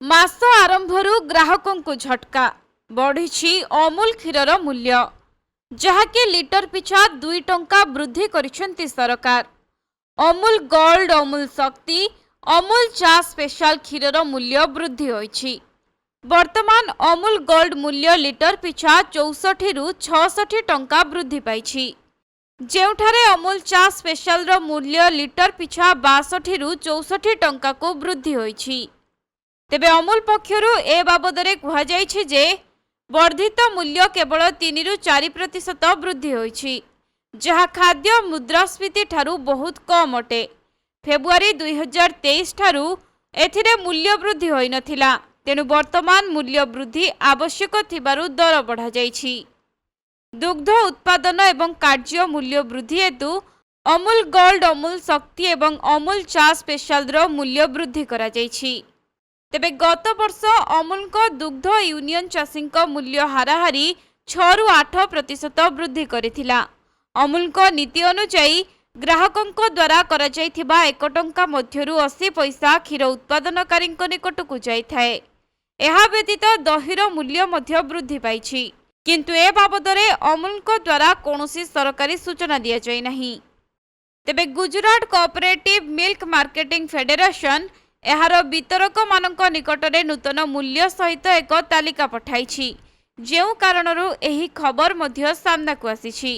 मास आरंभरू ग्राहकों को झटका बढ़ी अमूल क्षीर मूल्य जहाँकि लिटर पिछा 2 टंका वृद्धि करिसेंती सरकार। अमूल गोल्ड, अमूल शक्ति, अमूल चा स्पेशल क्षीर मूल्य वृद्धि होईछि। वर्तमान अमूल गोल्ड मूल्य लिटर पिछा 64 रु 66 टंका वृद्धि पाइछि, जेउठारे अमूल चा स्पेशल रो मूल्य लिटर पिछा 62 रु 64 टंका को वृद्धि होईछि। तेबे अमूल पक्षरु ए बाबदरे कुहा जायछि जे वर्धित मूल्य केवल 3 रु 4% वृद्धि होईछि, जहा खाद्य मुद्रास्फीति ठारू बहुत कम अटे। फेब्रुआरी 2023 ठारू एथिरे मूल्य वृद्धि होई नथिला, तेणु वर्तमान मूल्य वृद्धि आवश्यक थिबारु दर बढ़ा जायछि। दुग्ध उत्पादन एवं कार्य मूल्य वृद्धि हेतु अमूल गोल्ड, अमूल शक्ति एवं अमूल चा स्पेशल रो मूल्य वृद्धि करा जायछि। तेबे गत वर्ष अमूल को दुग्ध यूनियन चाषी मूल्य हाराहारी 6 रु 8% वृद्धि करिथिला। अमूल को नीति अनुसार ग्राहकों द्वारा करा जायथिबा 1 टंका मध्यरु 80 पैसा क्षीर उत्पादनकारी निकट को जाइथाए। एहा व्यतीत दहीर मूल्य मध्य वृद्धि पाइछि, किंतु ए बाबदरे अमूल को द्वारा कौनसी सरकारी सूचना दिया जाय नहीं। तेबे Gujarat cooperative milk marketing federation एहार वितरक मानक निकटरे नूतन मूल्य सहित एक तालिका पठाइछि, जेउ कारणरू एही खबर मध्य सामना को आसीछि।